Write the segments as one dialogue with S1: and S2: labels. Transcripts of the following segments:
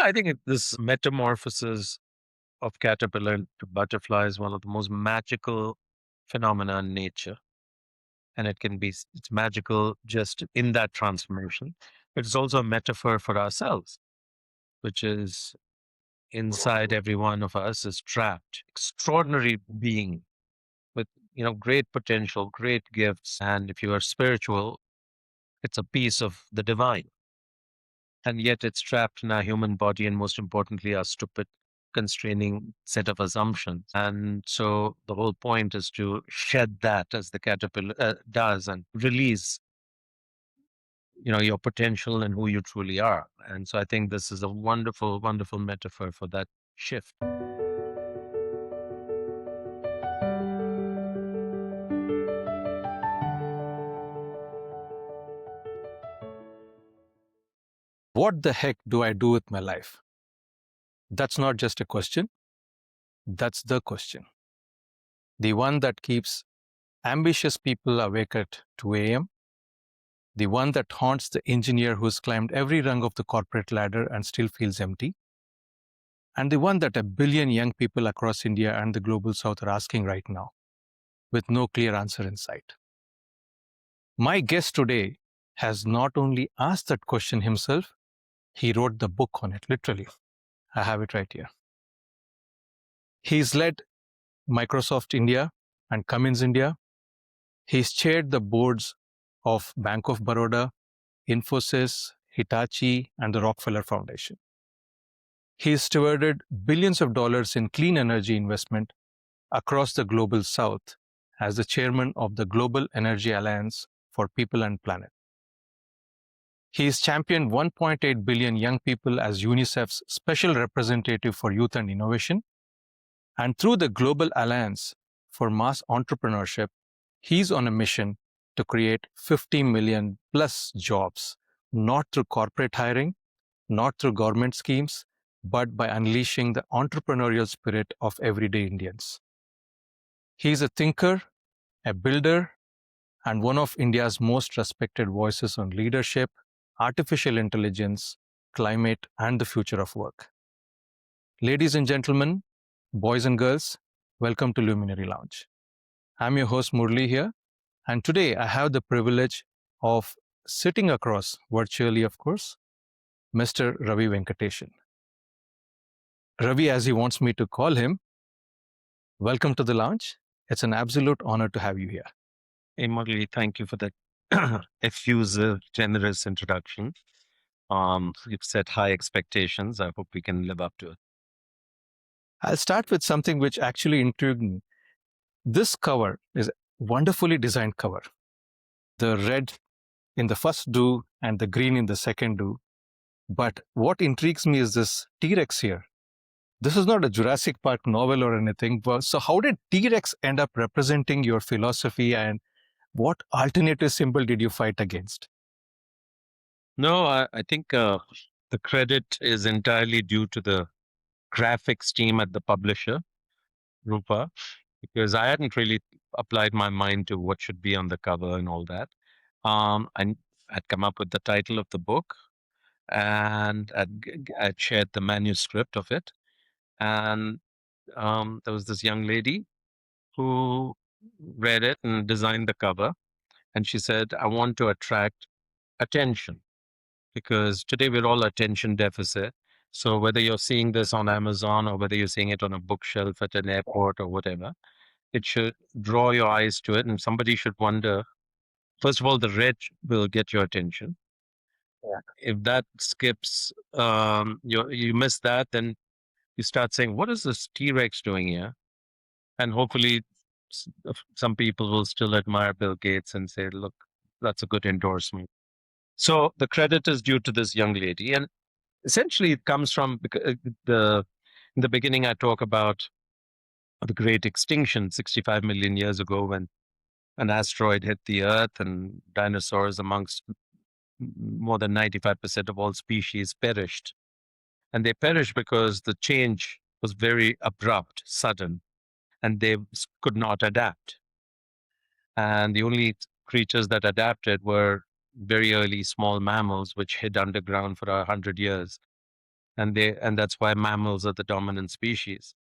S1: I think this metamorphosis of caterpillar to butterfly is one of the most magical phenomena in nature. And it can be, it's magical just in that transformation. But it's also a metaphor for ourselves, which is inside every one of us is trapped, extraordinary being with, great potential, great gifts. And if you are spiritual, it's a piece of the divine. And yet it's trapped in our human body, and most importantly, our stupid constraining set of assumptions. And so the whole point is to shed that as the caterpillar does, and release your potential and who you truly are. And so I think this is a wonderful, wonderful metaphor for that shift.
S2: What the heck do I do with my life? That's not just a question, that's the question. The one that keeps ambitious people awake at 2 a.m., the one that haunts the engineer who's climbed every rung of the corporate ladder and still feels empty, and the one that a billion young people across India and the global south are asking right now, with no clear answer in sight. My guest today has not only asked that question himself, he wrote the book on it, literally. I have it right here. He's led Microsoft India and Cummins India. He's chaired the boards of Bank of Baroda, Infosys, Hitachi, and the Rockefeller Foundation. He's stewarded billions of dollars in clean energy investment across the global south as the chairman of the Global Energy Alliance for People and Planet. He's championed 1.8 billion young people as UNICEF's special representative for youth and innovation. And through the Global Alliance for Mass Entrepreneurship, he's on a mission to create 50 million plus jobs, not through corporate hiring, not through government schemes, but by unleashing the entrepreneurial spirit of everyday Indians. He's a thinker, a builder, and one of India's most respected voices on leadership, artificial intelligence, climate, and the future of work. Ladies and gentlemen, boys and girls, welcome to Luminary Lounge. I'm your host Murali here, and today I have the privilege of sitting across, virtually of course, Mr. Ravi Venkatesan. Ravi, as he wants me to call him, welcome to the lounge. It's an absolute honor to have you here.
S1: Hey, Murali, thank you for that effusive, generous introduction. You've set high expectations. I hope we can live up to it.
S2: I'll start with something which actually intrigued me. This cover is a wonderfully designed cover. The red in the first do and the green in the second do. But what intrigues me is this T-Rex here. This is not a Jurassic Park novel or anything. So how did T-Rex end up representing your philosophy, and what alternative symbol did you fight against?
S1: No, I think the credit is entirely due to the graphics team at the publisher, Rupa, because I hadn't really applied my mind to what should be on the cover and all that. I had come up with the title of the book, and I'd shared the manuscript of it. And there was this young lady who read it and designed the cover. And she said, I want to attract attention, because today we're all attention deficit. So whether you're seeing this on Amazon or whether you're seeing it on a bookshelf at an airport or whatever, it should draw your eyes to it. And somebody should wonder, first of all, the red will get your attention. Yeah. If that skips, you miss that, then you start saying, what is this T-Rex doing here? And hopefully some people will still admire Bill Gates and say, look, that's a good endorsement. So the credit is due to this young lady. And essentially it comes from in the beginning, I talk about the great extinction 65 million years ago, when an asteroid hit the earth and dinosaurs, amongst more than 95% of all species, perished. And they perished because the change was very abrupt, sudden, and they could not adapt. And the only creatures that adapted were very early small mammals, which hid underground for 100 years. and that's why mammals are the dominant species.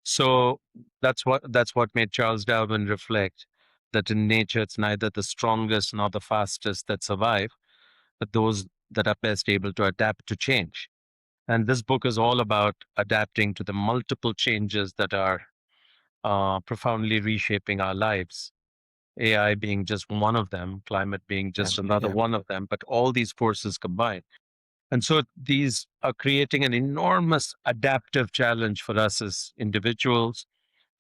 S1: So that's what made Charles Darwin reflect that in nature it's neither the strongest nor the fastest that survive, but those that are best able to adapt to change. And this book is all about adapting to the multiple changes that are profoundly reshaping our lives. AI being just one of them, climate being
S2: Yeah,
S1: just another
S2: yeah,
S1: one of them, but all these forces combined. And so these are creating an enormous adaptive challenge for us as individuals,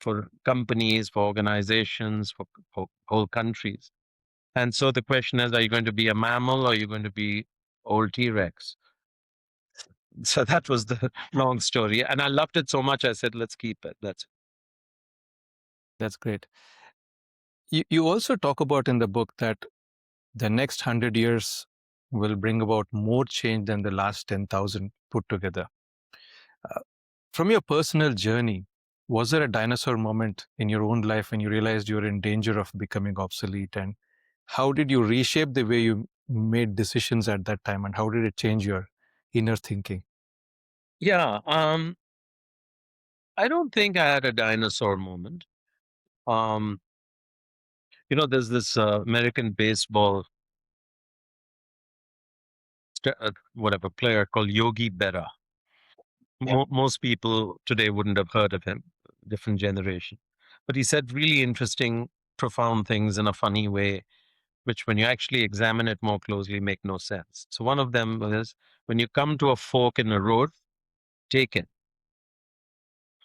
S1: for companies, for organizations, for whole countries. And so the question is, are you going to be a mammal or are you going to be old T Rex? So that was the long story. And I loved it so much, I said, let's keep it. That's
S2: that's great. You also talk about in the book that the next 100 years will bring about more change than the last 10,000 put together. Uh, from your personal journey, was there a dinosaur moment in your own life when you realized you were in danger of becoming obsolete? And how did you reshape the way you made decisions at that time? And how did it change your inner thinking?
S1: yeah. I don't think I had a dinosaur moment. Um, there's this American baseball whatever player called Yogi Berra.
S2: Yeah.
S1: Most people today wouldn't have heard of him, different generation. But he said really interesting, profound things in a funny way, which when you actually examine it more closely, make no sense. So one of them is when you come to a fork in a road, take it.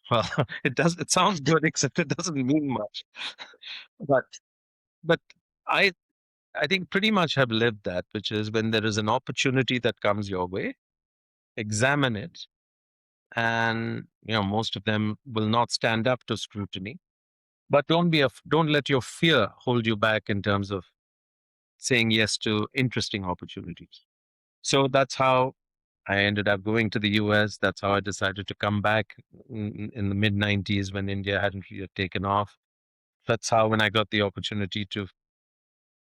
S1: Well, it sounds good, except it doesn't mean much. But but I I think pretty much have lived that, which is when there is an opportunity that comes your way, examine it, and most of them will not stand up to scrutiny. But don't let your fear hold you back in terms of saying yes to interesting opportunities. So that's how I ended up going to the US. That's how I decided to come back in the mid 90s when India hadn't really taken off. That's how, when I got the opportunity to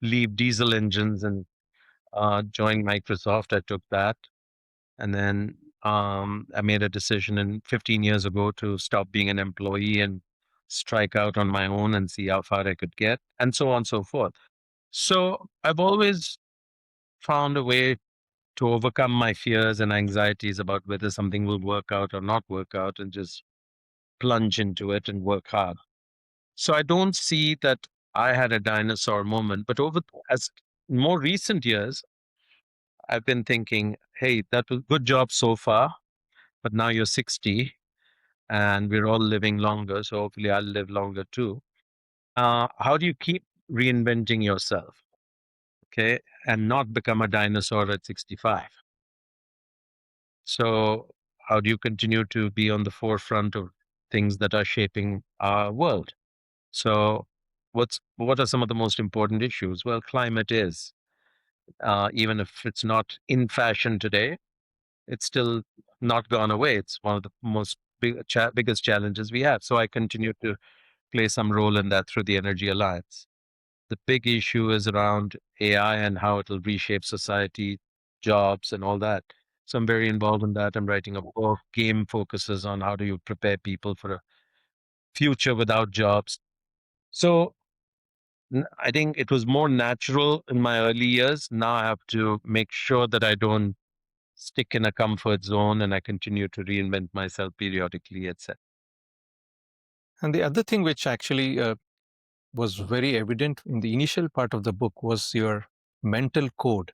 S1: leave diesel engines and join Microsoft, I took that. And then I made a decision 15 years ago to stop being an employee and strike out on my own and see how far I could get, and so on and so forth. So I've always found a way to overcome my fears and anxieties about whether something will work out or not work out and just plunge into it and work hard. So I don't see that I had a dinosaur moment, but as more recent years, I've been thinking, hey, that was good job so far, but now you're 60 and we're all living longer. So hopefully I'll live longer too. How do you keep reinventing yourself? Okay. And not become a dinosaur at 65. So how do you continue to be on the forefront of things that are shaping our world? So what are some of the most important issues? Well, climate is, even if it's not in fashion today, it's still not gone away. It's one of the biggest challenges we have. So I continue to play some role in that through the Energy Alliance. The big issue is around AI and how it'll reshape society, jobs, and all that. So I'm very involved in that. I'm writing a book. Game focuses on how do you prepare people for a future without jobs. So I think it was more natural in my early years. Now I have to make sure that I don't stick in a comfort zone and I continue to reinvent myself periodically, etc.
S2: And the other thing which actually was very evident in the initial part of the book was your mental code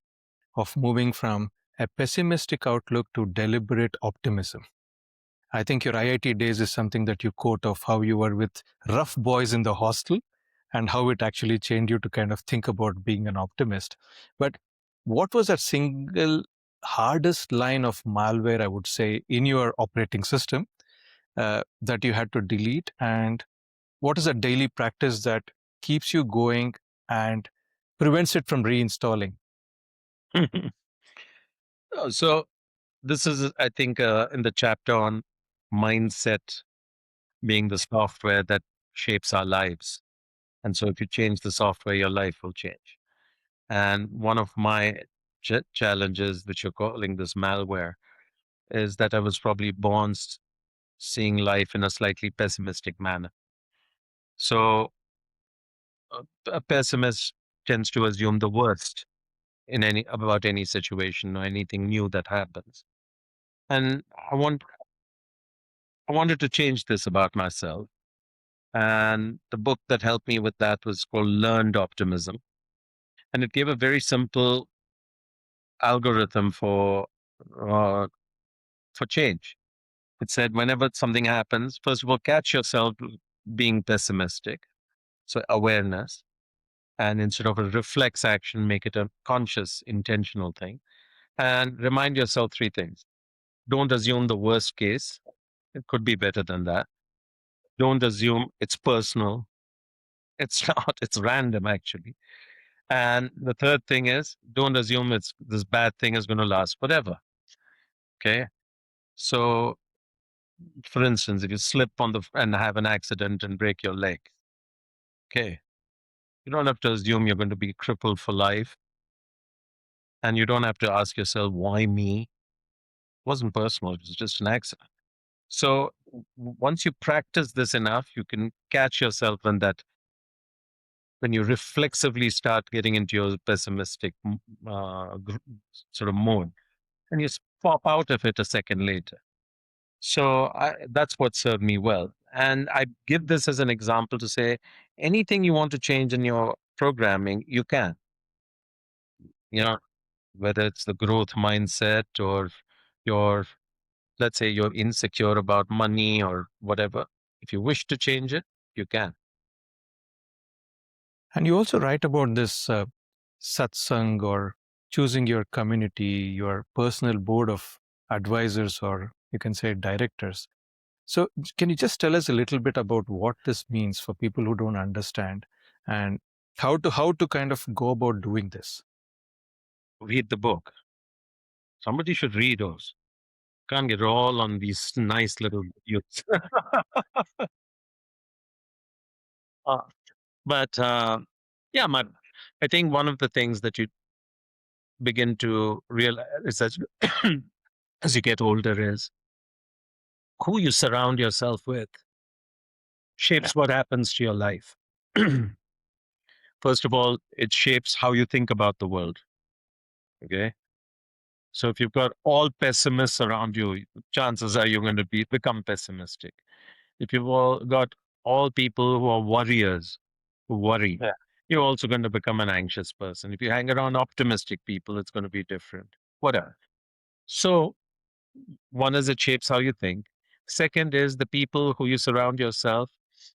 S2: of moving from a pessimistic outlook to deliberate optimism. I think your IIT days is something that you quote of how you were with rough boys in the hostel and how it actually changed you to kind of think about being an optimist. But what was that single hardest line of malware, I would say, in your operating system that you had to delete? And what is a daily practice that keeps you going and prevents it from reinstalling?
S1: So this is, I think, in the chapter on mindset being the software that shapes our lives. And so if you change the software, your life will change. And one of my challenges, which you're calling this malware, is that I was probably born seeing life in a slightly pessimistic manner. So a pessimist tends to assume the worst in any about any situation or anything new that happens. And I wanted to change this about myself. And the book that helped me with that was called Learned Optimism. And it gave a very simple algorithm uh, for change. It said whenever something happens, first of all, catch yourself being pessimistic. So awareness. And instead of a reflex action, make it a conscious, intentional thing. And remind yourself three things. Don't assume the worst case. It could be better than that. Don't assume it's personal. It's not, it's random actually. And the third thing is don't assume it's this bad thing is going to last forever. Okay. So for instance, if you slip on and have an accident and break your leg, okay, you don't have to assume you're going to be crippled for life. And you don't have to ask yourself, why me? It wasn't personal. It was just an accident. So once you practice this enough, you can catch yourself when you reflexively start getting into your pessimistic sort of mode, and you pop out of it a second later. So that's what served me well. And I give this as an example to say anything you want to change in your programming, you can. You know, whether it's the growth mindset or your, let's say, you're insecure about money or whatever. If you wish to change it, you can.
S2: And you also write about this satsang, or choosing your community, your personal board of advisors, or you can say directors. So, can you just tell us a little bit about what this means for people who don't understand, and how to kind of go about doing this?
S1: Read the book. Somebody should read those. Can't get all on these nice little youths. Uh, but yeah, I think one of the things that you begin to realize as you get older is who you surround yourself with
S2: Yeah.
S1: shapes what happens to your life. First of all, it shapes how you think about the world. Okay. So if you've got all pessimists around you, chances are you're going to become pessimistic. If you've all got all people who are worriers, who worry,
S2: Yeah.
S1: you're also going to become an anxious person. If you hang around optimistic people, it's going to be different. Whatever. So one is it shapes how you think. Second is the people who you surround yourself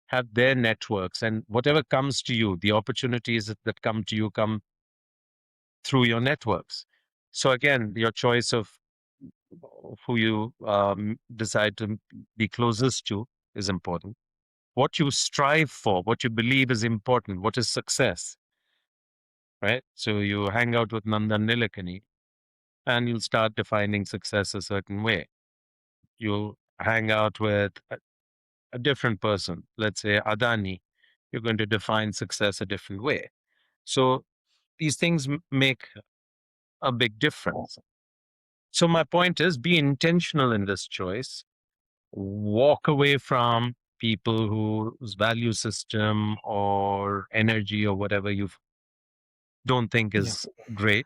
S1: have their networks, and whatever comes to you, the opportunities that come to you come through your networks. So again, your choice of who you decide to be closest to is important. What you strive for, what you believe is important, what is success, right? So you hang out with Nandan Nilekani and you'll start defining success a certain way. You'll hang out with a different person, let's say Adani, you're going to define success a different way. So these things make a big difference. So my point is be intentional in this choice. Walk away from people whose value system or energy or whatever you don't think
S2: Yeah.
S1: is great,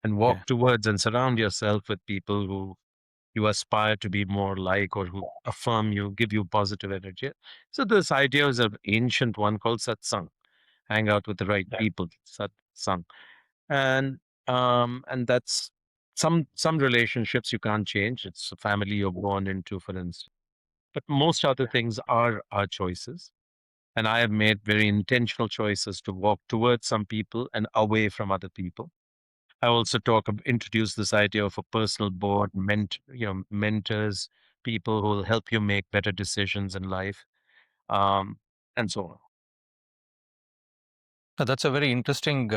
S1: and
S2: Yeah.
S1: walk towards and surround yourself with people who you aspire to be more like or who affirm you, give you positive energy. So this idea is an ancient one called satsang. Hang out with the right
S2: Yeah.
S1: people, satsang. And that's some relationships you can't change. It's a family you're born into, for instance. But most other things are our choices. And I have made very intentional choices to walk towards some people and away from other people. I also introduce this idea of a personal board, mentors, people who will help you make better decisions in life, um, and so on.
S2: That's a very interesting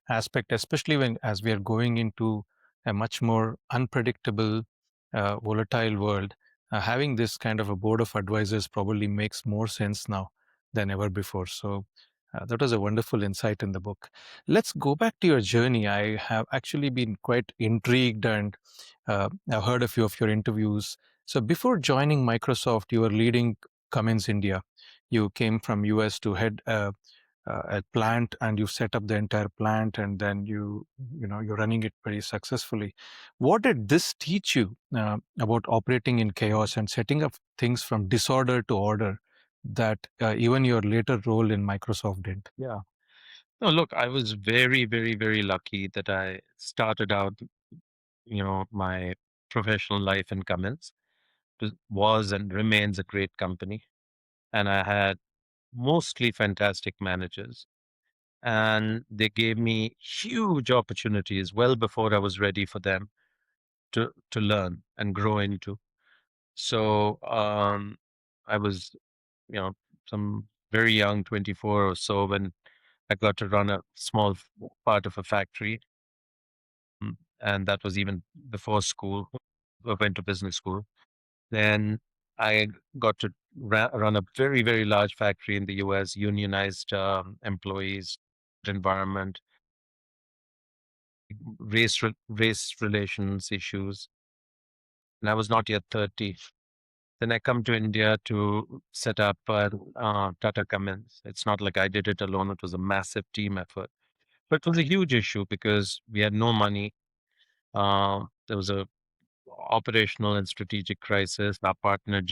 S2: aspect, especially when as we are going into a much more unpredictable, volatile world. Having this kind of a board of advisors probably makes more sense now than ever before. So, That was a wonderful insight in the book. Let's go back to your journey. I have actually been quite intrigued, and I've heard a few of your interviews. So before joining Microsoft, you were leading Cummins India. You came from US to head a plant, and you set up the entire plant, and then you're running it very successfully. What did this teach you about operating in chaos and setting up things from disorder to order that even your later role in Microsoft did?
S1: Yeah. No, look, I was very, very, very lucky that I started out, my professional life in Cummins. Was and remains a great company. And I had mostly fantastic managers. And they gave me huge opportunities well before I was ready for them to learn and grow into. So I was, you know, some very young, 24 or so, when I got to run a small part of a factory. And that was even before school. I went to business school. Then I got to run a very, very large factory in the US, unionized employees, environment, race relations issues. And I was not yet 30. Then I come to India to set up Tata Cummins. It's not like I did it alone. It was a massive team effort. But it was a huge issue because we had no money. There was a operational and strategic crisis. Our partner,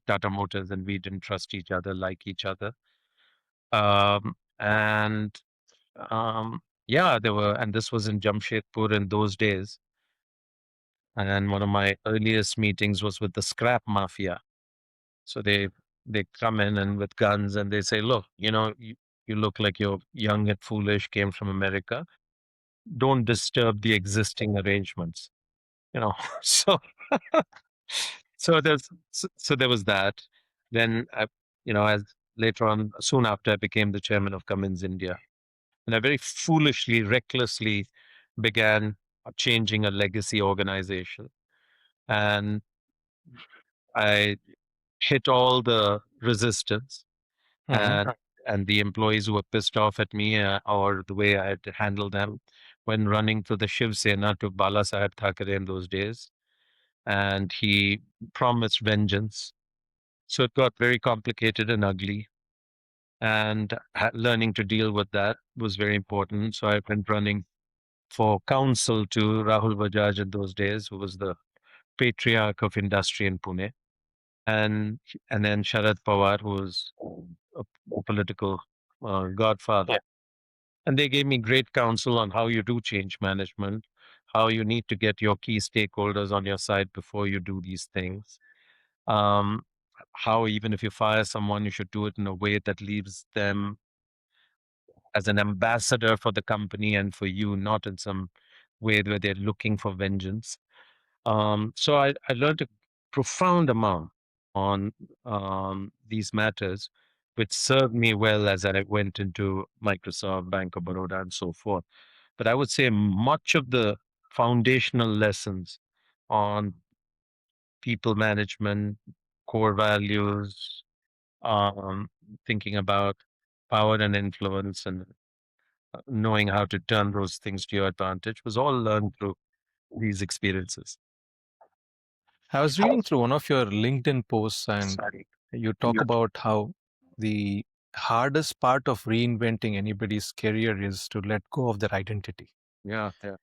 S1: Tata Motors, and we didn't trust each other, like each other. And yeah, there were, and this was in Jamshedpur in those days. And one of my earliest meetings was with the scrap mafia. So they come in and with guns and they say, look, you look like you're young and foolish, came from America. Don't disturb the existing arrangements. You know, so so there was that. Then as later on, soon after, I became the chairman of Cummins India, and I very foolishly, recklessly began changing a legacy organization, and I hit all the resistance,
S2: Mhm.
S1: and the employees who were pissed off at me or the way I had handled them when running to the Shiv Sena to Bala Saheb Thackeray in those days, and he promised vengeance. So it got very complicated and ugly. And learning to deal with that was very important. So I went running for counsel to Rahul Bajaj in those days, who was the patriarch of industry in Pune, and then Sharad Pawar, who was a political godfather. Yeah. And they gave me great counsel on how you do change management, how you need to get your key stakeholders on your side before you do these things. Um, how even if you fire someone, you should do it in a way that leaves them as an ambassador for the company and for you, not in some way where they're looking for vengeance. So I learned a profound amount on these matters, which served me well as I went into Microsoft, Bank of Baroda, and so forth. But I would say much of the foundational lessons on people management, core values, um, thinking about power and influence, and knowing how to turn those things to your advantage was all learned through these experiences.
S2: I was reading through one of your LinkedIn posts, and
S1: Sorry.
S2: you talk about how the hardest part of reinventing anybody's career is to let go of their identity.
S1: Yeah, yeah.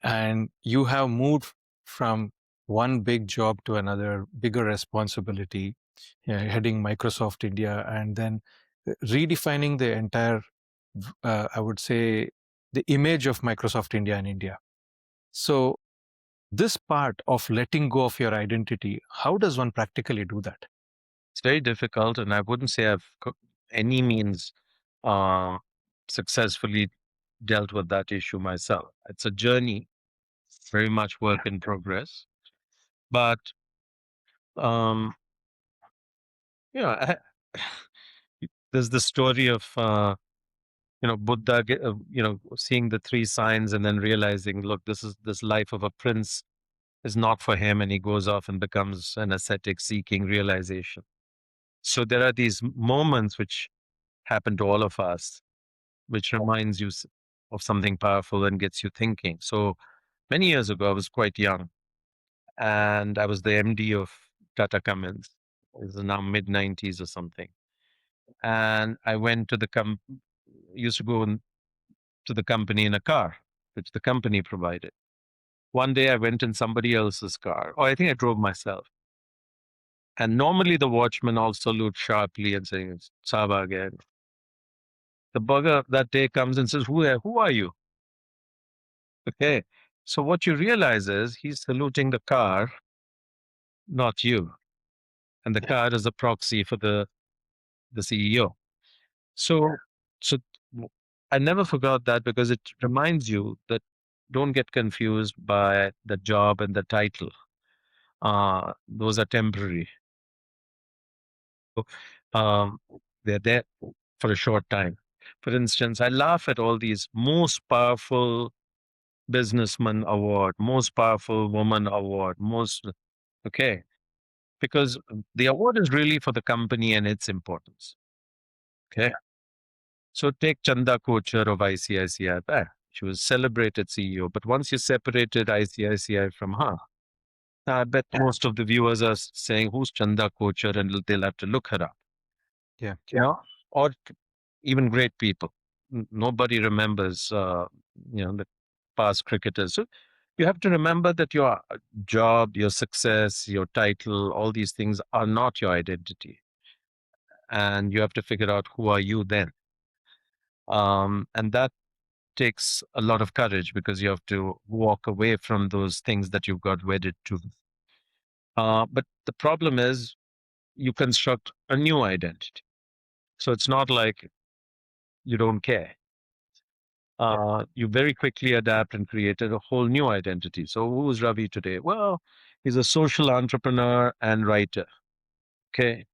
S2: And you have moved from one big job to another, bigger responsibility, heading Microsoft India, and then redefining the entire, I would say, the image of Microsoft India in India. So, this part of letting go of your identity, how does one practically do that?
S1: It's very difficult, and I wouldn't say I've any means uh, successfully dealt with that issue myself. It's a journey, very much work in progress. But um, I, there's the story of Buddha, seeing the three signs and then realizing, look, this life of a prince is not for him, and he goes off and becomes an ascetic seeking realization. So there are these moments which happen to all of us, which reminds you of something powerful and gets you thinking. So many years ago, I was quite young, and I was the MD of Tata Cummins. It was now mid 90s or something. And I went to the used to go to the company in a car, which the company provided. One day I went in somebody else's car, or I think I drove myself. And normally the watchman all salute sharply and saying, Saba again. The bugger that day comes and says, who are you? Okay. So what you realize is he's saluting the car, not you. And the car is a proxy for the CEO. So, so I never forgot that because it reminds you that don't get confused by the job and the title. Those are temporary. Um, they're there for a short time. For instance, I laugh at all these most powerful businessman award, most powerful woman award, most okay, because the award is really for the company and its importance. Okay. So take Chanda Kochar of ICICI. She was celebrated CEO, but once you separated ICICI from her, I bet most of the viewers are saying, "Who's Chanda Kochar?" and they'll have to look her up.
S2: Yeah.
S1: Yeah, or even great people. Nobody remembers, the past cricketers. So you have to remember that your job, your success, your title, all these things are not your identity, and you have to figure out who are you then. And that takes a lot of courage because you have to walk away from those things that you've got wedded to. But the problem is you construct a new identity. So it's not like you don't care. You very quickly adapt and created a whole new identity. So who's Ravi today? Well, he's a social entrepreneur and writer. Okay.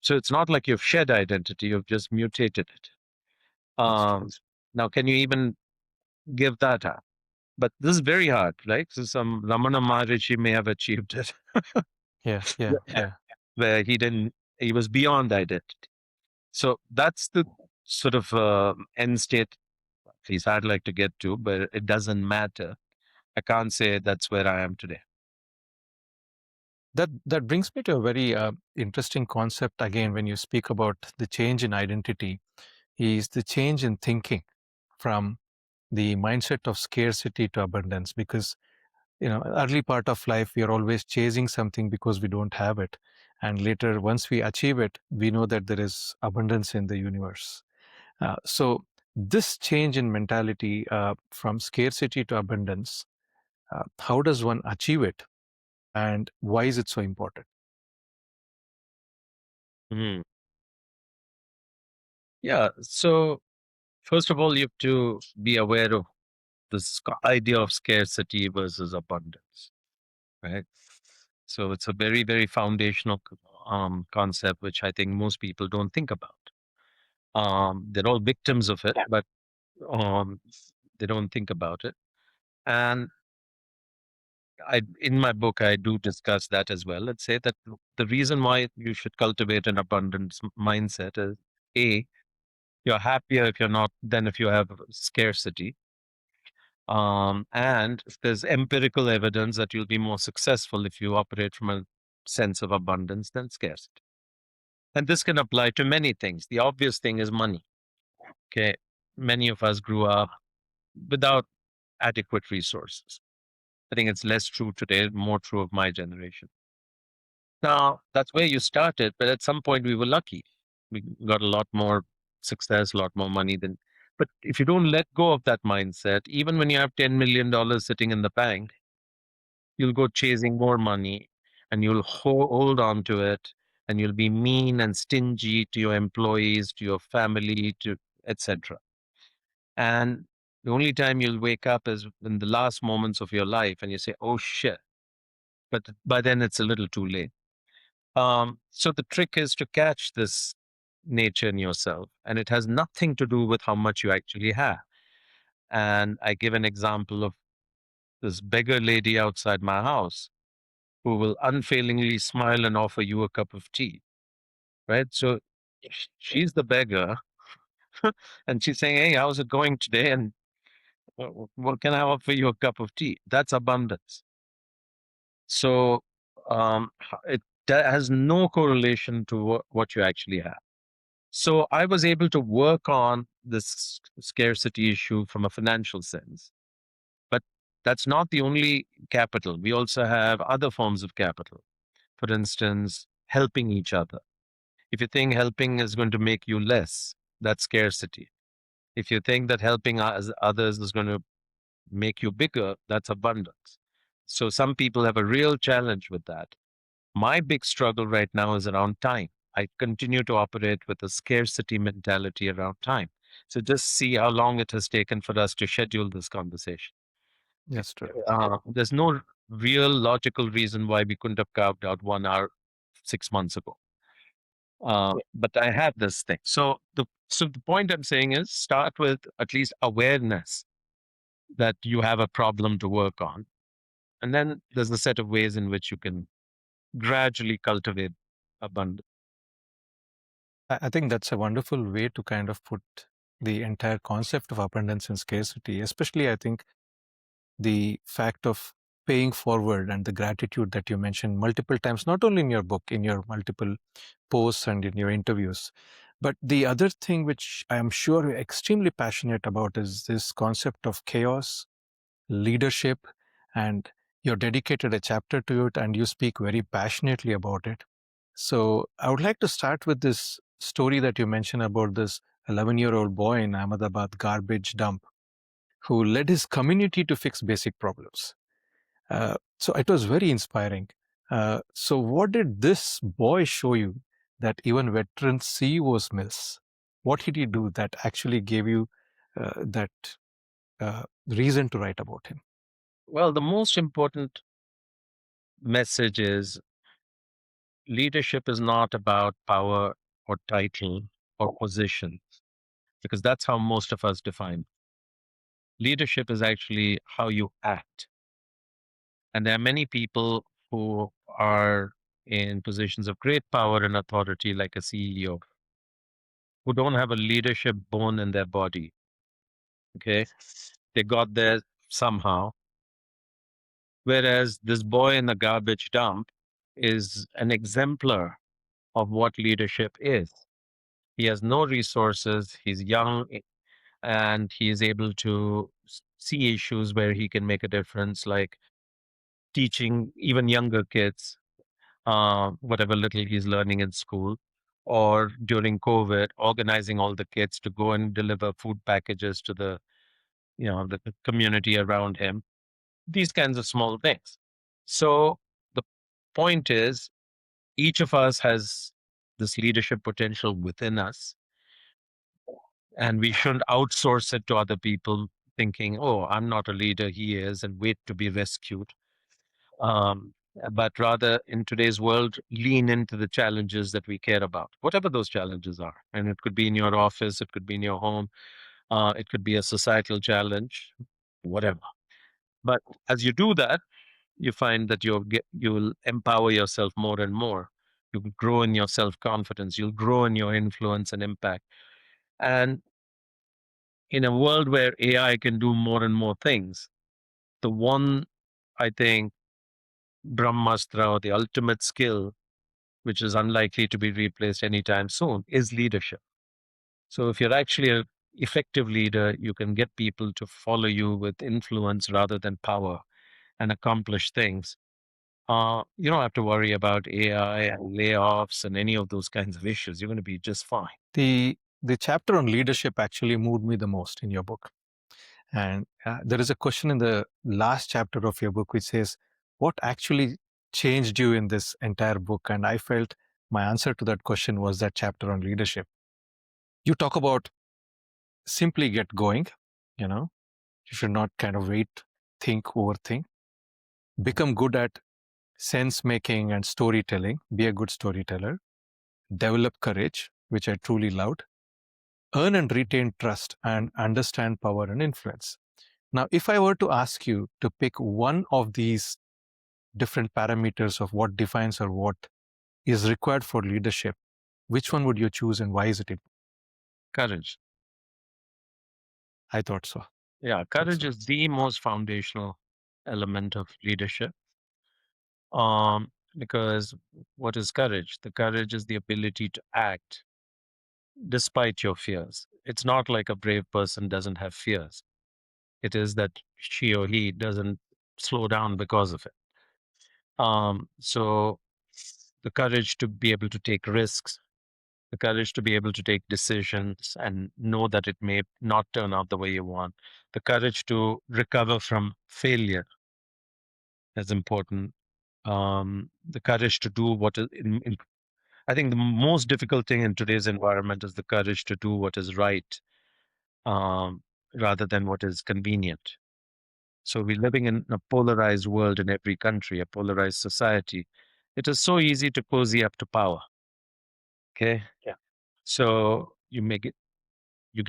S1: So it's not like you've shed identity, you've just mutated it.
S2: That's true.
S1: Um, Now, can you even give that up? But this is very hard, right? So some Ramana Maharishi may have achieved it,
S2: Yeah. Yeah. Yeah.
S1: where he was beyond identity. So that's the sort of end state at least I'd like to get to, but it doesn't matter. I can't say that's where I am today.
S2: That brings me to a very interesting concept again when you speak about the change in identity is the change in thinking from the mindset of scarcity to abundance, because early part of life we are always chasing something because we don't have it, and later once we achieve it we know that there is abundance in the universe. So this change in mentality from scarcity to abundance, how does one achieve it and why is it so important?
S1: Mhm. Yeah. So, first of all, you have to be aware of this idea of scarcity versus abundance, right? So, it's a very, very foundational concept, which I think most people don't think about. They're all victims of it, but um, they don't think about it. And in my book, I do discuss that as well. Let's say that the reason why you should cultivate an abundance mindset is A, you're happier if you're not than if you have scarcity. And there's empirical evidence that you'll be more successful if you operate from a sense of abundance than scarcity. And this can apply to many things. The obvious thing is money. Okay. Many of us grew up without adequate resources. I think it's less true today, more true of my generation. Now, that's where you started, but at some point we were lucky. We got a lot more success, a lot more money than. But if you don't let go of that mindset, even when you have $10 million sitting in the bank, you'll go chasing more money and you'll hold on to it and you'll be mean and stingy to your employees, to your family, to etc. And the only time you'll wake up is in the last moments of your life and you say, oh shit. But by then it's a little too late. So the trick is to catch this nature in yourself, and it has nothing to do with how much you actually have. And I give an example of this beggar lady outside my house who will unfailingly smile and offer you a cup of tea, right? So she's the beggar, and she's saying, "Hey, how's it going today?" And what can I offer you a cup of tea? That's abundance. So it has no correlation to what you actually have. So I was able to work on this scarcity issue from a financial sense. But that's not the only capital. We also have other forms of capital. For instance, helping each other. If you think helping is going to make you less, that's scarcity. If you think that helping others is going to make you bigger, that's abundance. So some people have a real challenge with that. My big struggle right now is around time. I continue to operate with a scarcity mentality around time. So just see how long it has taken for us to schedule this conversation.
S2: That's true.
S1: There's no real logical reason why we couldn't have carved out 1 hour 6 months ago. But I have this thing. So the point I'm saying is start with at least awareness that you have a problem to work on. And then there's a set of ways in which you can gradually cultivate abundance.
S2: I think that's a wonderful way to kind of put the entire concept of abundance and scarcity, especially I think the fact of paying forward and the gratitude that you mentioned multiple times, not only in your book, in your multiple posts and in your interviews. But the other thing which I am sure you're extremely passionate about is this concept of chaos, leadership, and you're dedicated a chapter to it and you speak very passionately about it. So I would like to start with this story that you mentioned about this 11-year-old boy in Ahmedabad garbage dump who led his community to fix basic problems. So it was very inspiring. So what did this boy show you that even veteran CEOs miss? What did he do that actually gave you that reason to write about him?
S1: Well, the most important message is leadership is not about power or title or position, because that's how most of us define. Leadership is actually how you act. And there are many people who are in positions of great power and authority, like a CEO, who don't have a leadership bone in their body. Okay. They got there somehow. Whereas this boy in the garbage dump is an exemplar of what leadership is. He has no resources, he's young, and he is able to see issues where he can make a difference, like teaching even younger kids whatever little he's learning in school, or during COVID, organizing all the kids to go and deliver food packages to the community around him. These kinds of small things. So the point is, each of us has this leadership potential within us, and we shouldn't outsource it to other people, thinking, "Oh, I'm not a leader; he is," and wait to be rescued. um, but rather in today's world, lean into the challenges that we care about, whatever those challenges are. And it could be in your office, it could be in your home, it could be a societal challenge, whatever. But as you do that, you find that you'll empower yourself more and more. You'll grow in your self confidence. You'll grow in your influence and impact. And in a world where AI can do more and more things, the one, I think, Brahmastra, or the ultimate skill, which is unlikely to be replaced anytime soon, is leadership. So if you're actually an effective leader, you can get people to follow you with influence rather than power and accomplish things. You don't have to worry about AI and layoffs and any of those kinds of issues. You're going to be just fine.
S2: The chapter on leadership actually moved me the most in your book. And there is a question in the last chapter of your book which says, what actually changed you in this entire book? And I felt my answer to that question was that chapter on leadership. You talk about simply get going, you know, you should not kind of wait, think, overthink, become good at sense making and storytelling, be a good storyteller, develop courage, which I truly loved, earn and retain trust, and understand power and influence. Now, if I were to ask you to pick one of these different parameters of what defines or what is required for leadership, which one would you choose and why is it important?
S1: Courage.
S2: I thought so.
S1: Yeah,
S2: Thought
S1: courage
S2: so.
S1: is the most foundational element of leadership. Because what is courage? The courage is the ability to act despite your fears. It's not like a brave person doesn't have fears. It is that she or he doesn't slow down because of it. So the courage to be able to take risks, the courage to be able to take decisions and know that it may not turn out the way you want, the courage to recover from failure is important. The courage to do what is I think the most difficult thing in today's environment is the courage to do what is right, um, rather than what is convenient. So we're living in a polarized world in every country, a polarized society. It is so easy to cozy up to power. Okay.
S2: Yeah.
S1: So you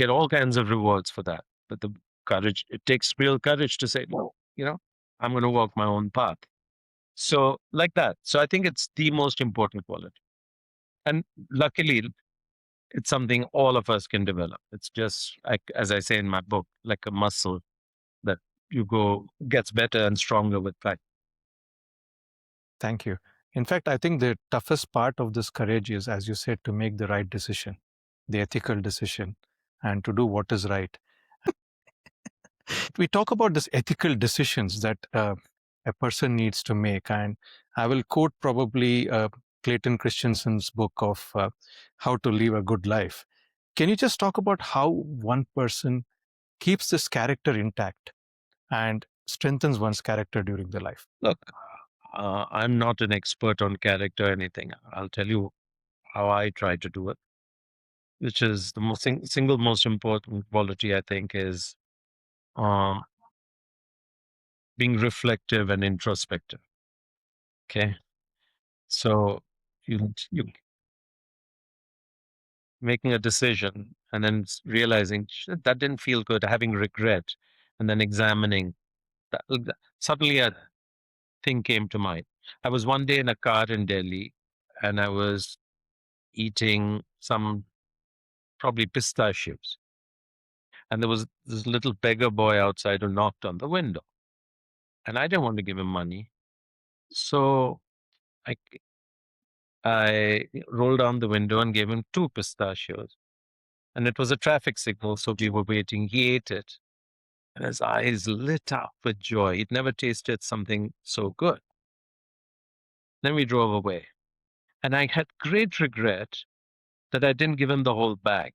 S1: get all kinds of rewards for that. But the courage, it takes real courage to say, no, I'm going to walk my own path. So like that. So I think it's the most important quality. And luckily, it's something all of us can develop. It's just like, as I say in my book, like a muscle that gets better and stronger with practice.
S2: Thank you. In fact, I think the toughest part of this courage is, as you said, to make the right decision, the ethical decision, and to do what is right. We talk about this ethical decisions that a person needs to make, and I will quote probably Clayton Christensen's book of How to Live a Good Life. Can you just talk about how one person keeps this character intact and strengthens one's character during their life?
S1: Look, I'm not an expert on character or anything. I'll tell you how I try to do it, which is the single most important quality I think is um, being reflective and introspective. Okay, so you making a decision and then realizing, "Shit, that didn't feel good," having regret, and then examining that. Suddenly a thing came to mind. I was one day in a car in Delhi, and I was eating some probably pistachios. And there was this little beggar boy outside who knocked on the window. And I didn't want to give him money. So I, I rolled down the window and gave him two pistachios. And it was a traffic signal. So we were waiting. He ate it. And his eyes lit up with joy. He'd never tasted something so good. Then we drove away. And I had great regret that I didn't give him the whole bag.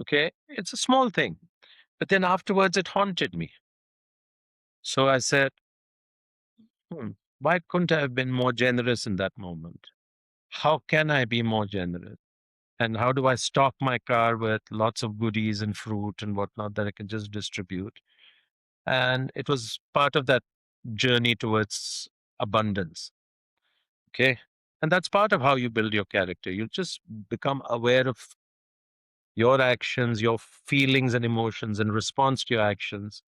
S1: Okay. It's a small thing. But then afterwards, it haunted me. So I said, Hmm. Why couldn't I have been more generous in that moment? How can I be more generous? And how do I stock my car with lots of goodies and fruit and whatnot that I can just distribute? And it was part of that journey towards abundance. Okay. And that's part of how you build your character. You just become aware of your actions, your feelings and emotions in response to your actions,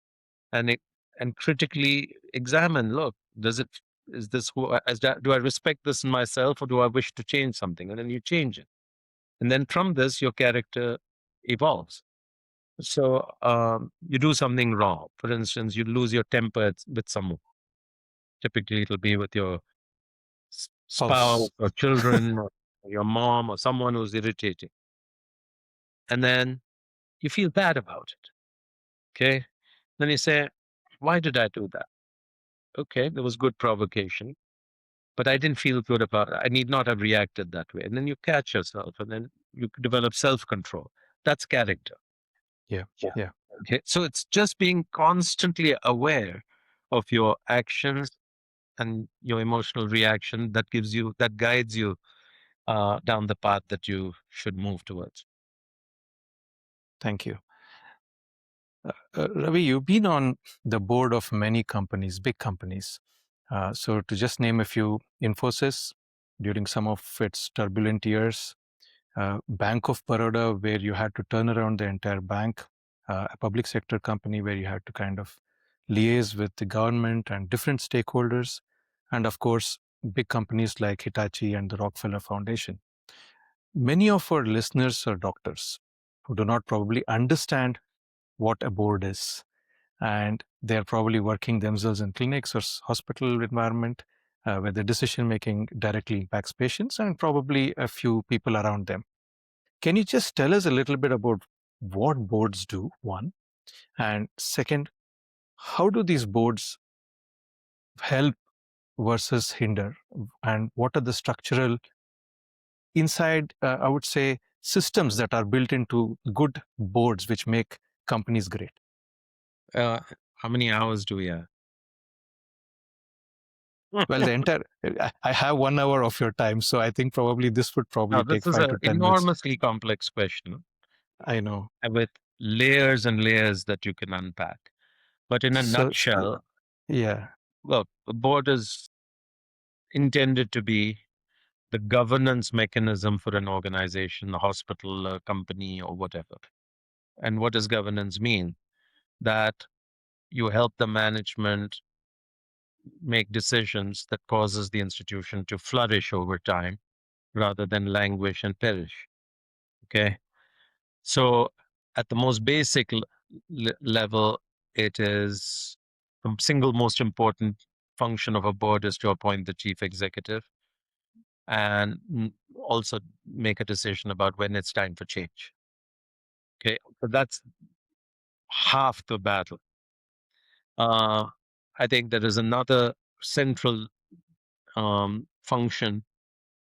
S1: and and critically examine, look, does it is this do I respect this in myself, or do I wish to change something? And then you change it, and then from this your character evolves. So you do something wrong, for instance, you lose your temper with someone. Typically it'll be with your spouse
S2: Pulse.
S1: or children or your mom or someone who's irritating, and then you feel bad about it. Okay, then you say, why did I do that? Okay, there was good provocation, but I didn't feel good about it. I need not have reacted that way. And then you catch yourself and then you develop self control. That's character.
S2: Yeah.
S1: Yeah.
S2: Yeah.
S1: Okay. So it's just being constantly aware of your actions and your emotional reaction that guides you down the path that you should move towards.
S2: Thank you. Ravi, you've been on the board of many companies, big companies. So, to just name a few, Infosys during some of its turbulent years, Bank of Baroda, where you had to turn around the entire bank, a public sector company where you had to kind of liaise with the government and different stakeholders, and of course, big companies like Hitachi and the Rockefeller Foundation. Many of our listeners are doctors who do not probably understand what a board is, and they're probably working themselves in clinics or hospital environment where the decision making directly impacts patients and probably a few people around them. Can you just tell us a little bit about what boards do, one, and second, how do these boards help versus hinder, and what are the structural inside, I would say, systems that are built into good boards which make companies great?
S1: Uh, how many hours do we have?
S2: Well, the entire, I have 1 hour of your time, so I think probably this would
S1: Now,
S2: probably take
S1: this is
S2: five
S1: an
S2: to 10 minutes.
S1: enormously complex question
S2: I know.
S1: with layers and layers that you can unpack. But in a
S2: So,
S1: nutshell,
S2: yeah.
S1: well, the board is intended to be the governance mechanism for an organization, a hospital, a company, or whatever. And what does governance mean? That you help the management make decisions that causes the institution to flourish over time rather than languish and perish. Okay. So at the most basic level, it is the single most important function of a board is to appoint the chief executive and also make a decision about when it's time for change. Okay. But that's half the battle. Uh, I think there is another central function,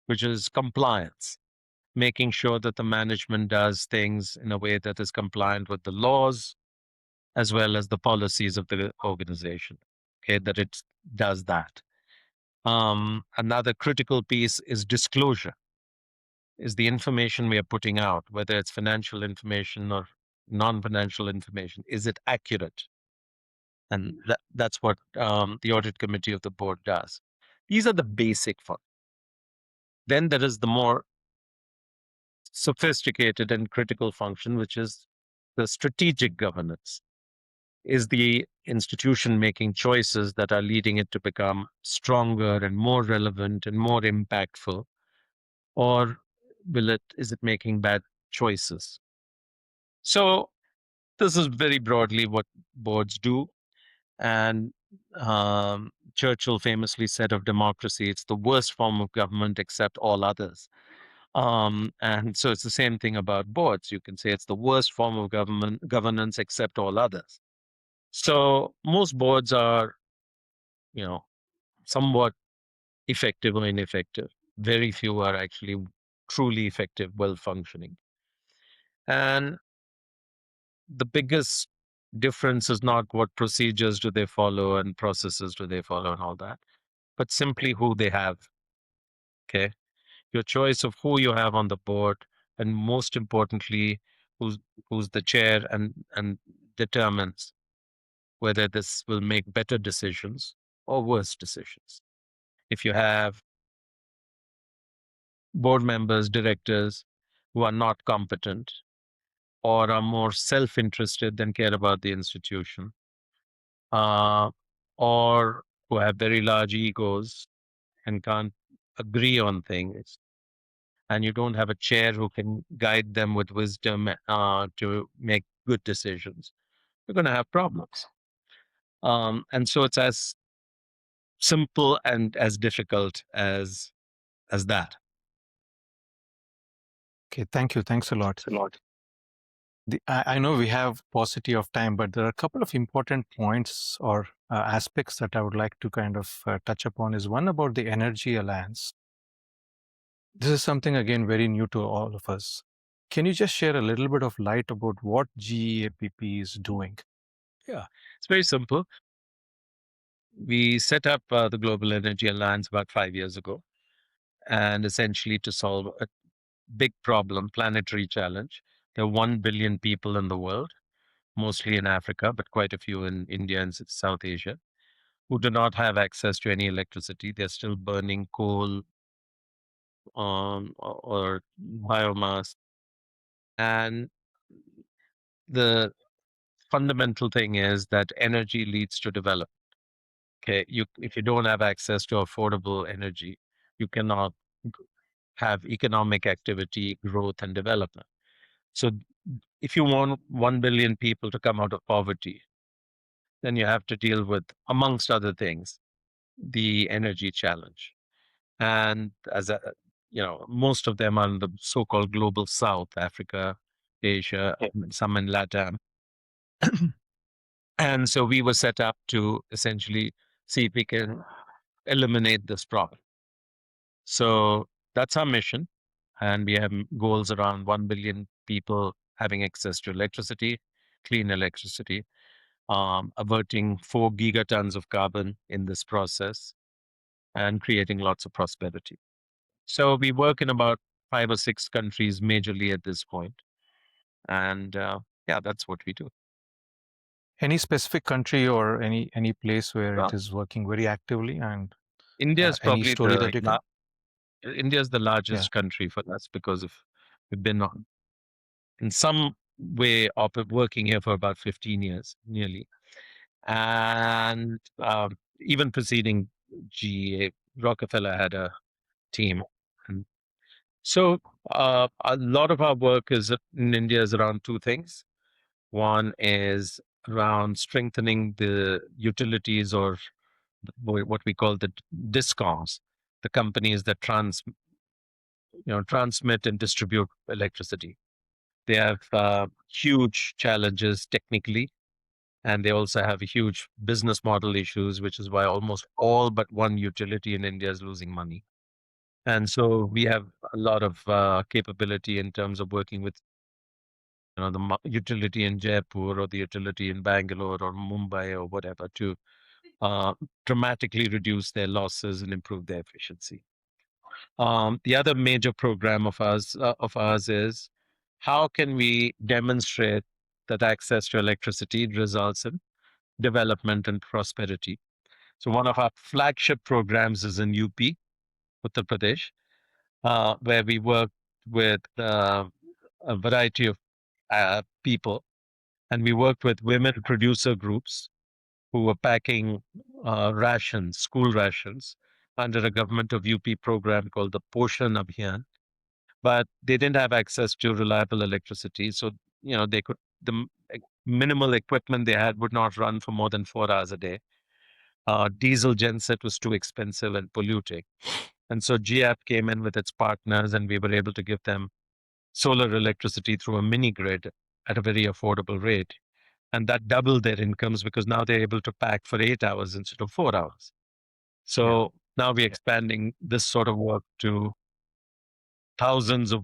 S1: which is compliance, making sure that the management does things in a way that is compliant with the laws as well as the policies of the organization. Okay, that it does that. Another critical piece is disclosure, is the information we are putting out, whether it's financial information or non financial information, is it accurate? And that's what the audit committee of the board does. These are the basic fun. Then there is the more sophisticated and critical function, which is the strategic governance, is the institution making choices that are leading it to become stronger and more relevant and more impactful, or is it making bad choices? So this is very broadly what boards do. And Churchill famously said of democracy, it's the worst form of government except all others. And so it's the same thing about boards. You can say it's the worst form of governance except all others. So most boards are, you know, somewhat effective or ineffective. Very few are actually truly effective, well functioning. And the biggest difference is not what procedures do they follow and processes do they follow and all that, but simply who they have. Okay. Your choice of who you have on the board, and most importantly, who's who's the chair and determines whether this will make better decisions or worse decisions. If you have board members, directors who are not competent or are more self-interested than care about the institution, uh, or who have very large egos and can't agree on things, and you don't have a chair who can guide them with wisdom to make good decisions, you're going to have problems. And so it's as simple and as difficult as that.
S2: Okay, thank you. Thanks a lot.
S1: It's a lot.
S2: I know we have paucity of time, but there are a couple of important points or aspects that I would like to kind of touch upon. Is one about the Energy Alliance. This is something, again, very new to all of us. Can you just share a little bit of light about what GEAPP is doing?
S1: Yeah, it's very simple. We set up the Global Energy Alliance about 5 years ago, and essentially to solve a big problem, planetary challenge. There are 1 billion people in the world, mostly in Africa, but quite a few in India and South Asia, who do not have access to any electricity. They're still burning coal or biomass. And the fundamental thing is that energy leads to development. Okay, if you don't have access to affordable energy, you cannot have economic activity, growth, and development. So if you want 1 billion people to come out of poverty, then you have to deal with, amongst other things, the energy challenge. And most of them are in the so-called global South, Africa, Asia, and some in Latam. And so we were set up to essentially see if we can eliminate this problem. So that's our mission. And we have goals around 1 billion people having access to electricity, clean electricity, averting 4 gigatons of carbon in this process, and creating lots of prosperity. So we work in about 5 or 6 countries majorly at this point. And yeah, that's what we do.
S2: Any specific country or any place where it
S1: Well,
S2: is working very actively, and
S1: India is
S2: any
S1: probably
S2: story that you can?
S1: India is the
S2: Yeah.
S1: largest country for us because of we've been on, in some way working here for about 15 years nearly. And even preceding GA, Rockefeller had a team. And so a lot of our work is in India is around two things. One is around strengthening the utilities, or what we call the discoms, the companies that transmit and distribute electricity. They have huge challenges technically, and they also have huge business model issues, which is why almost all but one utility in India is losing money. And so we have a lot of capability in terms of working with the utility in Jaipur or the utility in Bangalore or Mumbai or whatever to uh, dramatically reduce their losses and improve their efficiency. The other major program of ours is how can we demonstrate that access to electricity results in development and prosperity. So one of our flagship programs is in UP, Uttar Pradesh, where we work with a variety of people, and we worked with women producer groups who were packing rations, school rations, under a government of UP program called the Poshan Abhiyan. But they didn't have access to reliable electricity, so they could minimal equipment they had would not run for more than 4 hours a day. Diesel genset was too expensive and polluting. And so GEAPP came in with its partners, and we were able to give them solar electricity through a mini grid at a very affordable rate. And that doubled their incomes because now they're able to pack for 8 hours instead of 4 hours.
S2: Yeah.
S1: So now we're expanding this sort of work to thousands of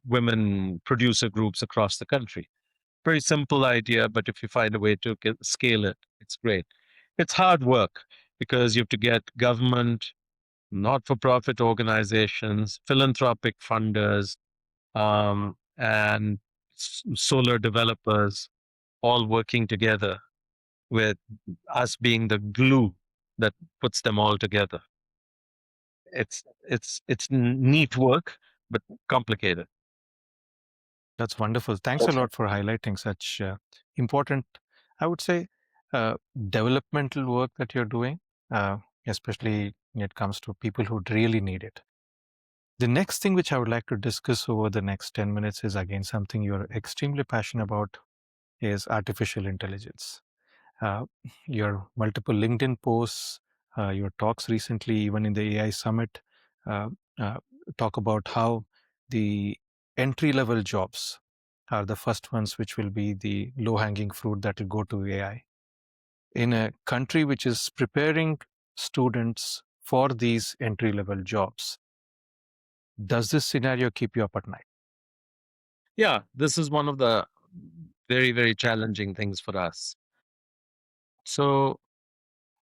S1: women producer groups across the country. Very simple idea, but if you find a way to scale it, it's great. It's hard work because you have to get government, not for profit organizations, philanthropic funders, and solar developers all working together, with us being the glue that puts them all together. It's neat work, but complicated.
S2: That's wonderful. Thanks a lot for highlighting such important, I would say, developmental work that you're doing, uh, especially when it comes to people who really need it. The next thing which I would like to discuss over the next 10 minutes is again something you're extremely passionate about, is artificial intelligence. Uh, your multiple LinkedIn posts, your talks recently, even in the AI summit, uh, uh, talk about how the entry level jobs are the first ones which will be the low hanging fruit that will go to AI. In a country which is preparing students for these entry level jobs, does this scenario keep you up at night?
S1: Yeah, this is one of the very, very challenging things for us. So,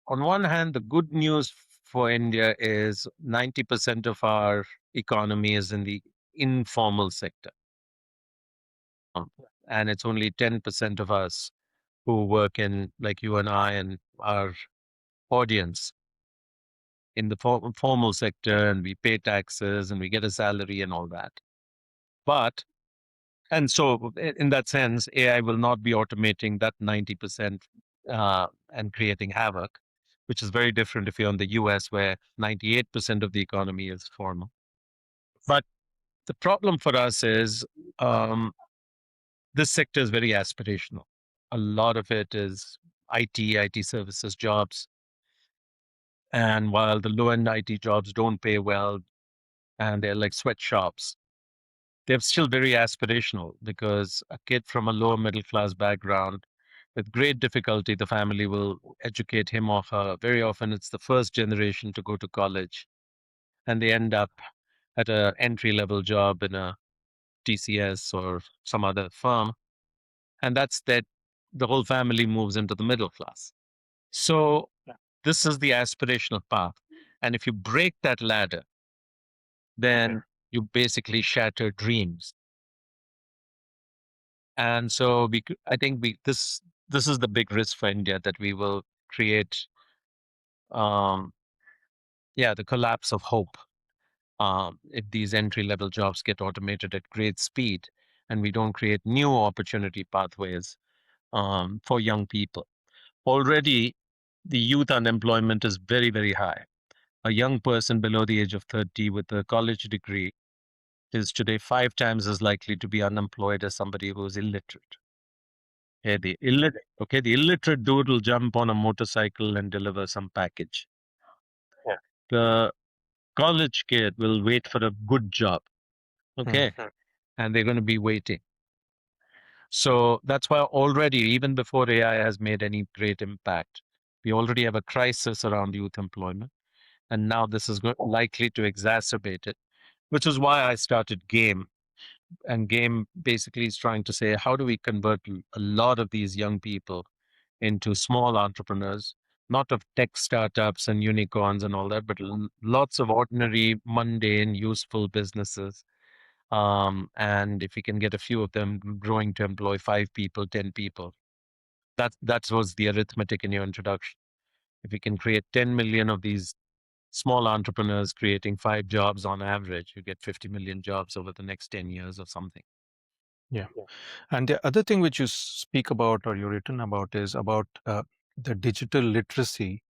S1: on one hand, the good news for India is 90% of our economy is in the informal sector. Um, And it's only 10% of us who work in, like you and I and our audience, in the formal sector, and we pay taxes and we get a salary and all that. But And so, in that sense, AI will not be automating that 90% and creating havoc, which is very different if you're in the US, where 98% of the economy is formal. But the problem for us is um, this sector is very aspirational. A lot of it is IT services jobs. And while the low end IT jobs don't pay well and they're like sweatshops, they're still very aspirational because a kid from a lower middle class background, with great difficulty, the family will educate him or her. Very often, it's the first generation to go to college, and they end up at a entry level job in a TCS or some other firm, and that's that. The whole family moves into the middle class. So this is the aspirational path, and if you break that ladder, then you basically shatter dreams. And so I think this is the big risk for India, that we will create, um, yeah, the collapse of hope, if these entry level jobs get automated at great speed, and we don't create new opportunity pathways for young people. Already, the youth unemployment is very, very high. A young person below the age of 30 with a college degree is today 5 times as likely to be unemployed as somebody who is illiterate. The illiterate dude will jump on a motorcycle and deliver some package.
S2: Yeah.
S1: The college kid will wait for a good job.
S2: Hmm.
S1: Okay. And they're going to be waiting. So that's why already, even before AI has made any great impact, we already have a crisis around youth employment. And now this is likely to exacerbate it, which is why I started Game. And Game basically is trying to say, how do we convert a lot of these young people into small entrepreneurs, not of tech startups and unicorns and all that, but lots of ordinary, mundane, useful businesses. And if we can get a few of them growing to employ 5 people, 10 people, that was the arithmetic in your introduction. If we can create 10 million of these small entrepreneurs creating 5 jobs on average, you get 50 million jobs over the next 10 years or something.
S2: Yeah. And the other thing which you speak about or you've written about is about the digital literacy,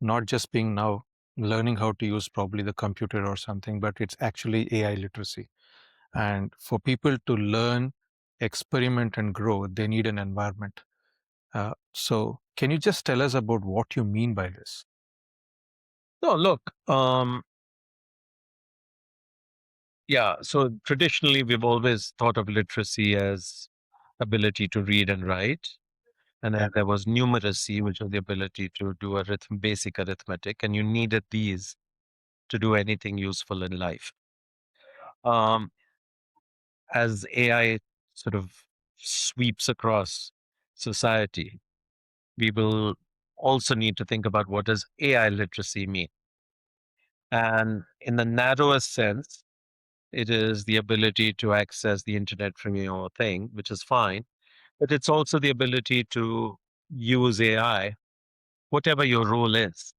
S2: not just being now learning how to use probably the computer or something, but it's actually AI literacy. And for people to learn, experiment, and grow, they need an environment. So, can you just tell us about what you mean by this?
S1: No, look, yeah. So traditionally, we've always thought of literacy as ability to read and write. And then there was numeracy, which was the ability to do basic arithmetic. And you needed these to do anything useful in life. Um, as AI sort of sweeps across society, we will also need to think about what does AI literacy mean. And in the narrowest sense, it is the ability to access the internet from your thing, which is fine. But it's also the ability to use AI, whatever your role is.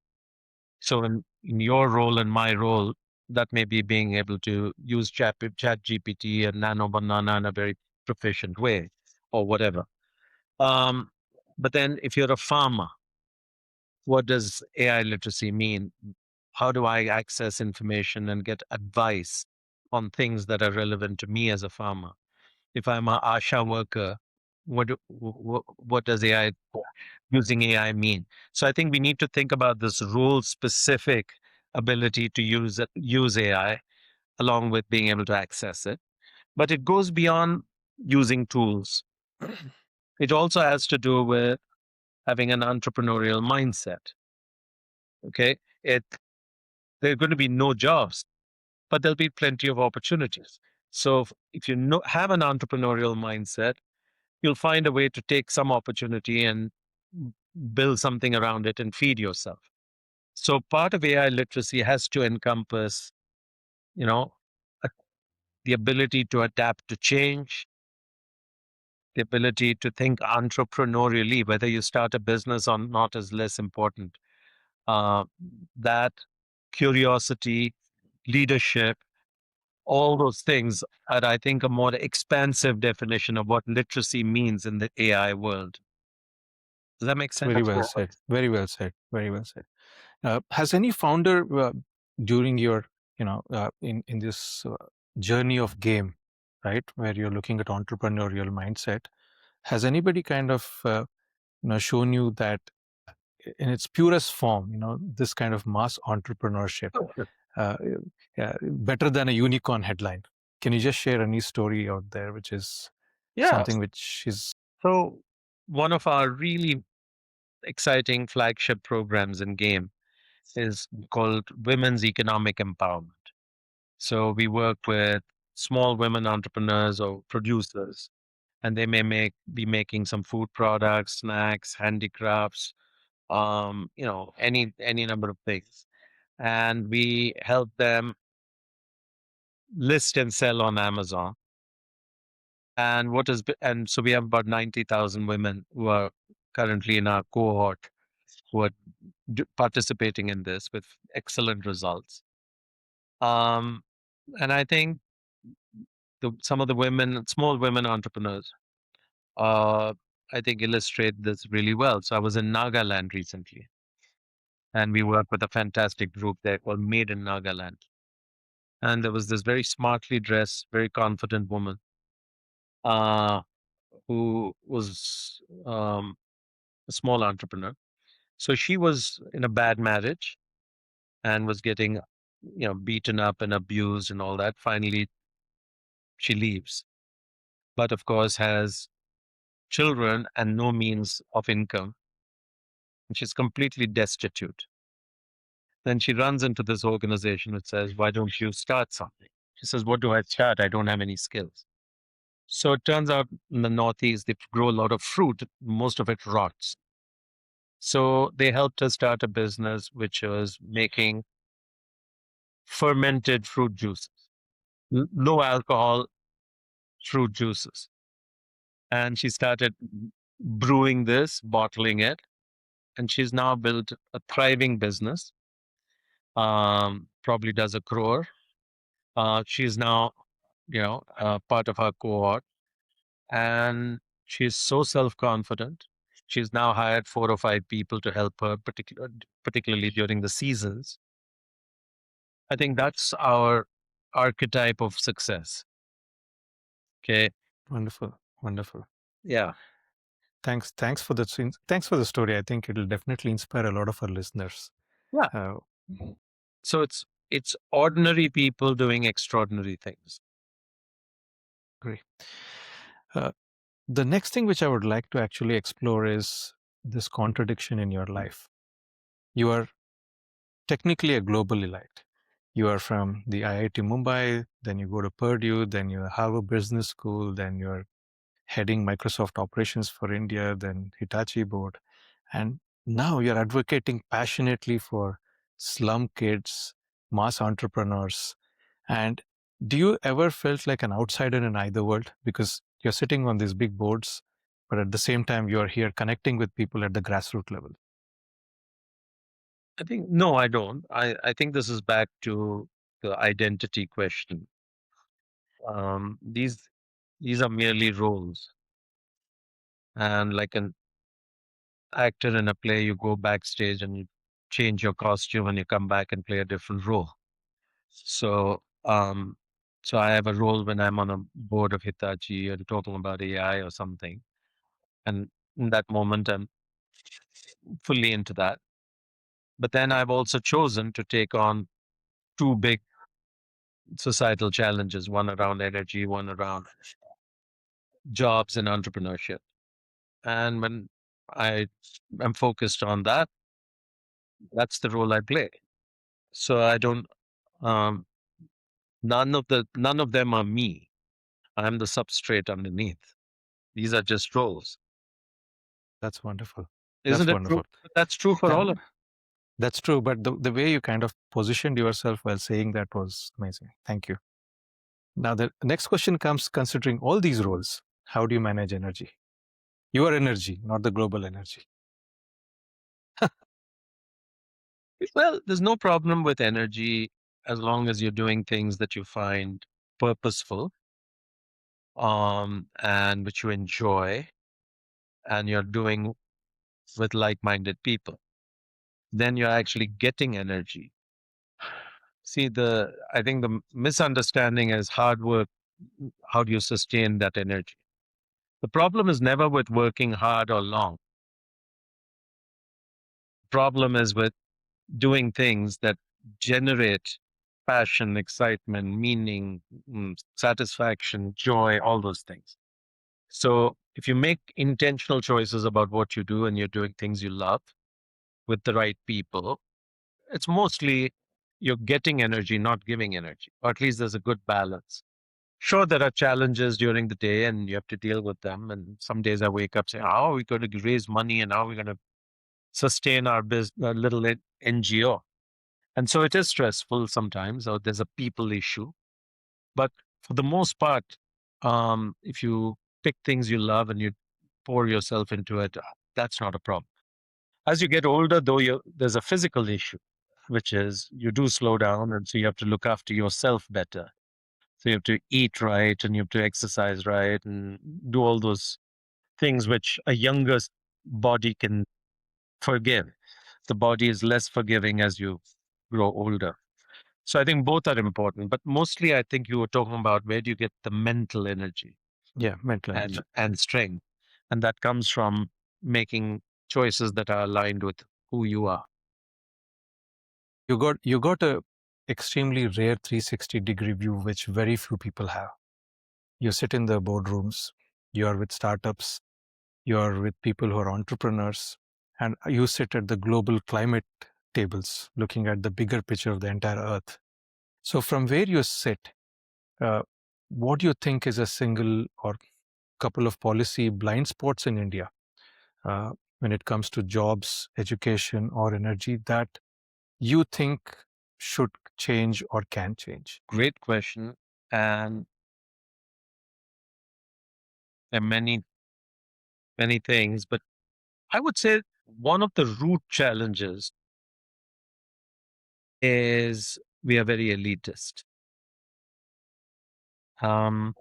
S1: So in your role and my role, that may be being able to use chat GPT and Nano Banana in a very proficient way or whatever. Um, but then if you're a farmer, what does AI literacy mean? How do I access information and get advice on things that are relevant to me as a farmer? If I'm a ASHA worker, what does AI using AI mean? So I think we need to think about this role specific ability to use AI along with being able to access it. But it goes beyond using tools. It also has to do with having an entrepreneurial mindset. Okay. There are going to be no jobs, but there'll be plenty of opportunities. So if you have an entrepreneurial mindset, you'll find a way to take some opportunity and build something around it and feed yourself. So part of AI literacy has to encompass, you know, a- the ability to adapt to change, the ability to think entrepreneurially, whether you start a business or not is less important. Uh, that curiosity, leadership, all those things are, I think, a more expansive definition of what literacy means in the AI world. Does that make sense?
S2: Very well said. Very well said. Very well said. Has any founder during your in this journey of game, right, where you're looking at entrepreneurial mindset, has anybody kind of shown you that in its purest form, this kind of mass entrepreneurship, uh, yeah, better than a unicorn headline? Can you just share any story out there which is
S1: Yeah.
S2: something which is
S1: So one of our really exciting flagship programs in game is called Women's Economic Empowerment. So we work with small women entrepreneurs or producers, and they may be making some food products, snacks, handicrafts, any number of things. And we help them list and sell on Amazon. And so we have about 90,000 women who are currently in our cohort who are participating in this with excellent results. Um, and I think some of the women, small women entrepreneurs, uh, I think illustrate this really well. So I was in Nagaland recently, and we worked with a fantastic group there called Made in Nagaland. And there was this very smartly dressed, very confident woman uh, who was a small entrepreneur. So she was in a bad marriage and was getting, beaten up and abused and all that. Finally, she leaves, but of course has children and no means of income. And she's completely destitute. Then she runs into this organization which says, "Why don't you start something?" She says, "What do I start? I don't have any skills." So it turns out in the Northeast, they grow a lot of fruit, most of it rots. So they helped us start a business which was making fermented fruit juices, low alcohol fruit juices. And she started brewing this, bottling it, and she's now built a thriving business. Probably does a crore. She's now, part of our cohort, and she's so self-confident. She's now hired 4 or 5 people to help her, particularly during the seasons. I think that's our archetype of success. Okay.
S2: wonderful, wonderful.
S1: Yeah.
S2: Thanks for the thanks for the story. I think it'll definitely inspire a lot of our listeners.
S1: Yeah.
S2: Uh,
S1: So it's ordinary people doing extraordinary things.
S2: Great. Uh, the next thing which I would like to actually explore is this contradiction in your life. You are technically a global elite. You are from the IIT Mumbai, then you go to Purdue, then you're Harvard Business School, then you're heading Microsoft operations for India, then Hitachi board. And now you're advocating passionately for slum kids, mass entrepreneurs. And do you ever felt like an outsider in either world? Because you're sitting on these big boards, but at the same time, you're here connecting with people at the grassroots level.
S1: I think no, I don't. I think this is back to the identity question. These are merely roles, and like an actor in a play, you go backstage and you change your costume and you come back and play a different role. So, so I have a role when I'm on a board of Hitachi and talking about AI or something, and in that moment, I'm fully into that. But then I've also chosen to take on two big societal challenges, one around energy, one around jobs and entrepreneurship. And when I am focused on that, that's the role I play. So I don't, um, none of them are me. I'm the substrate underneath. These are just roles.
S2: That's wonderful.
S1: Isn't
S2: That's
S1: it true?
S2: wonderful.
S1: That's true for
S2: Yeah,
S1: all of
S2: that's true. But the way you kind of positioned yourself while saying that was amazing. Thank you. Now, the next question comes considering all these roles. How do you manage energy? Your energy, not the global energy.
S1: Well, there's no problem with energy as long as you're doing things that you find purposeful, and which you enjoy, and you're doing with like-minded people. Then you're actually getting energy. See, I think the misunderstanding is hard work. How do you sustain that energy? The problem is never with working hard or long. Problem is with doing things that generate passion, excitement, meaning, satisfaction, joy, all those things. So if you make intentional choices about what you do and you're doing things you love with the right people, it's mostly you're getting energy, not giving energy, or at least there's a good balance. Sure, there are challenges during the day and you have to deal with them. And some days I wake up saying, how are we going to raise money and how are we going to sustain our little NGO? And so it is stressful sometimes, or there's a people issue. But for the most part, if you pick things you love and you pour yourself into it, that's not a problem. As you get older, though, there's a physical issue, which is you do slow down. And so you have to look after yourself better. So you have to eat right and you have to exercise right and do all those things which a younger body can forgive. The body is less forgiving as you grow older. So I think both are important, but mostly I think you were talking about where do you get the mental energy
S2: Yeah, mental energy.
S1: and strength, and that comes from making choices that are aligned with who you are.
S2: You got a extremely rare 360-degree view, which very few people have. You sit in the boardrooms, you are with startups, you are with people who are entrepreneurs, and you sit at the global climate tables, looking at the bigger picture of the entire Earth. So, from where you sit, uh, what do you think is a single or couple of policy blind spots in India uh, when it comes to jobs, education, or energy that you think should change or can change?
S1: Great question. And there are many things, but I would say one of the root challenges is we are very elitist. Um,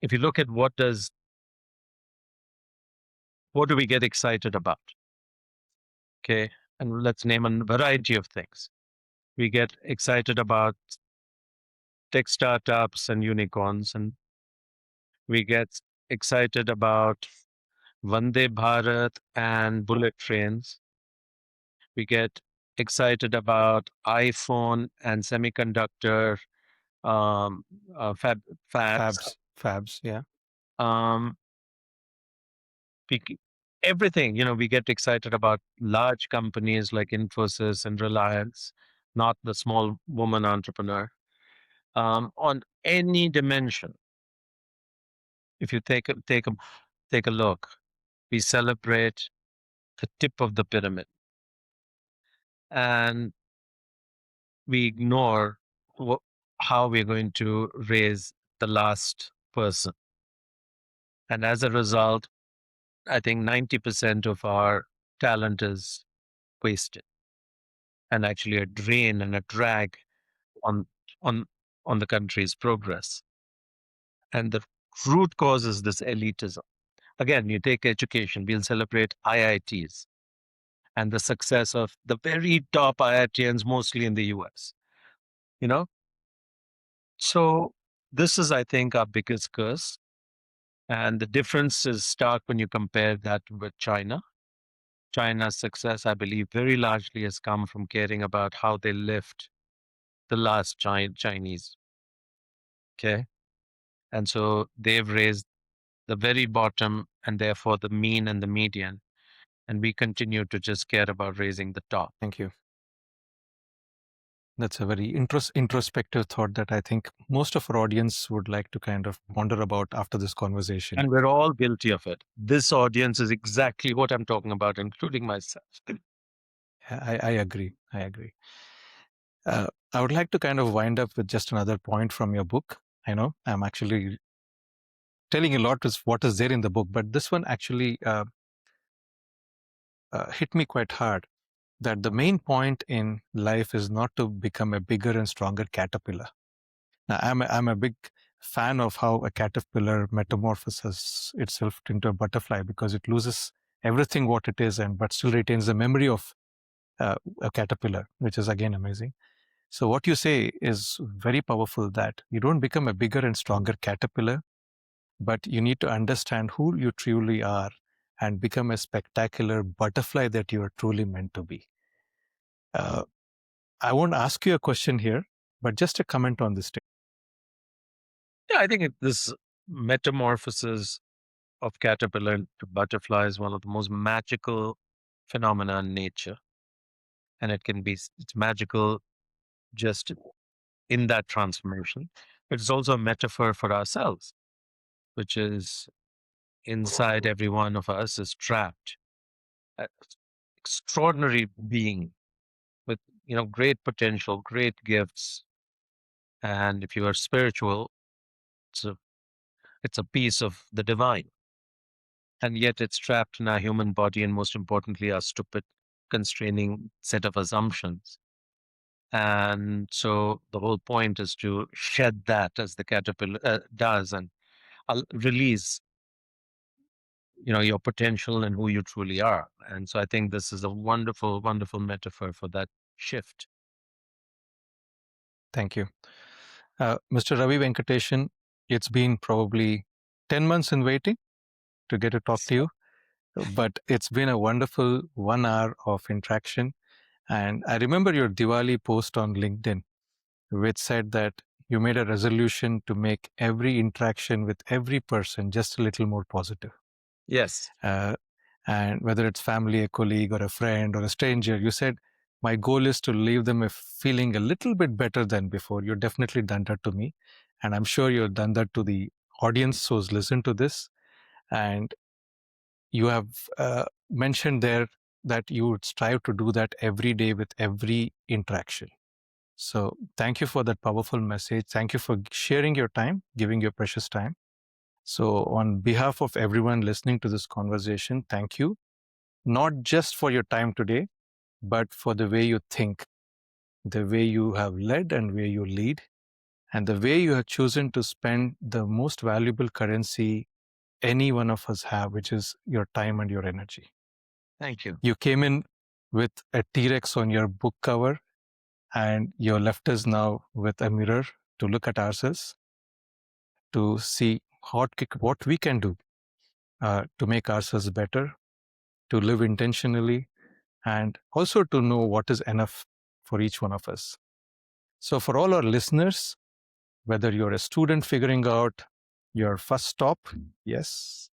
S1: if you look at what do we get excited about? Okay. And let's name a variety of things. We get excited about tech startups and unicorns, and we get excited about Vande Bharat and bullet trains. We get excited about iPhone and semiconductor um, fabs.
S2: Fabs, yeah.
S1: Um, we, everything, we get excited about large companies like Infosys and Reliance, not the small woman entrepreneur. On any dimension, if you take a look, we celebrate the tip of the pyramid and we ignore how we're going to raise the last person. And as a result, I think 90% of our talent is wasted and actually a drain and a drag on on on the country's progress. And the root cause is this elitism. Again, you take education, we'll celebrate IITs and the success of the very top IITians, mostly in the US. You know, so this is, I think, our biggest curse. And the difference is stark when you compare that with China. China's success, I believe, very largely has come from caring about how they lift the last Chinese. Okay. And so they've raised the very bottom and therefore the mean and the median. And we continue to just care about raising the top.
S2: Thank you. That's a very introspective thought that I think most of our audience would like to kind of wonder about after this conversation.
S1: And we're all guilty of it. This audience is exactly what I'm talking about, including myself.
S2: I agree. I agree. I would like to kind of wind up with just another point from your book. I know I'm actually telling a lot is what is there in the book, but this one actually hit me quite hard. That the main point in life is not to become a bigger and stronger caterpillar. Now, I'm a big fan of how a caterpillar metamorphoses itself into a butterfly because it loses everything what it is and but still retains the memory of a caterpillar, which is again amazing. So what you say is very powerful, that you don't become a bigger and stronger caterpillar, but you need to understand who you truly are and become a spectacular butterfly that you are truly meant to be. Uh, I won't ask you a question here, but just a comment on this.
S1: Yeah, I think this metamorphosis of caterpillar to butterfly is one of the most magical phenomena in nature. And it can be, it's magical just in that transformation. But it's also a metaphor for ourselves, which is inside every one of us is trapped an extraordinary being with, great potential, great gifts. And if you are spiritual, it's a, it's a piece of the divine. And yet it's trapped in our human body, and most importantly, our stupid, constraining set of assumptions. And so the whole point is to shed that as the caterpillar does, and release, your potential and who you truly are. And so I think this is a wonderful, wonderful metaphor for that shift.
S2: Thank you. Mr. Ravi Venkatesan, it's been probably 10 months in waiting to get to talk to you, but it's been a wonderful 1 hour of interaction. And I remember your Diwali post on LinkedIn, which said that you made a resolution to make every interaction with every person just a little more positive.
S1: Yes.
S2: And whether it's family, a colleague, or a friend, or a stranger, you said, my goal is to leave them feeling a little bit better than before. You've definitely done that to me. And I'm sure you've done that to the audience who's listened to this. And you have mentioned there that you would strive to do that every day with every interaction. So thank you for that powerful message. Thank you for sharing your time, giving your precious time. So on behalf of everyone listening to this conversation, thank you, not just for your time today, but for the way you think, the way you have led and way you lead, and the way you have chosen to spend the most valuable currency any one of us have, which is your time and your energy.
S1: Thank you.
S2: You came in with a T-Rex on your book cover, and you left us now with a mirror to look at ourselves, to see what we can do to make ourselves better, to live intentionally, and also to know what is enough for each one of us. So for all our listeners, whether you're a student figuring out your first stop, yes,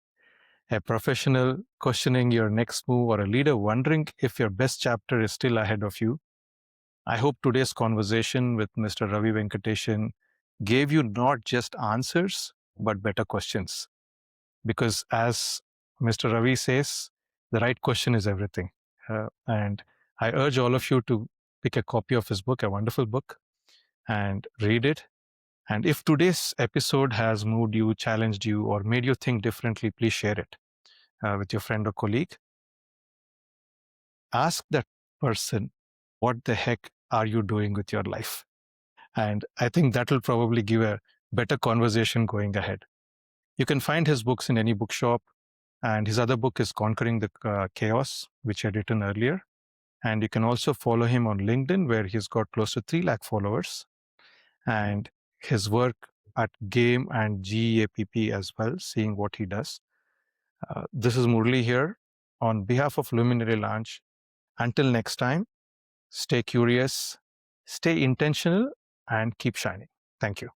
S2: a professional questioning your next move, or a leader wondering if your best chapter is still ahead of you, I hope today's conversation with Mr. Ravi Venkatesan gave you not just answers, but better questions. Because as Mr. Ravi says, the right question is everything. And I urge all of you to pick a copy of his book, a wonderful book, and read it. And if today's episode has moved you, challenged you, or made you think differently, please share it with your friend or colleague. Ask that person, what the heck are you doing with your life? And I think that will probably give a better conversation going ahead. You can find his books in any bookshop. And his other book is Conquering the Chaos, which I had written earlier. And you can also follow him on LinkedIn, where he's got close to 3 lakh followers. And his work at GAME and GEAPP as well, seeing what he does. This is Murali here on behalf of Luminary Lounge. Until next time, stay curious, stay intentional, and keep shining. Thank you.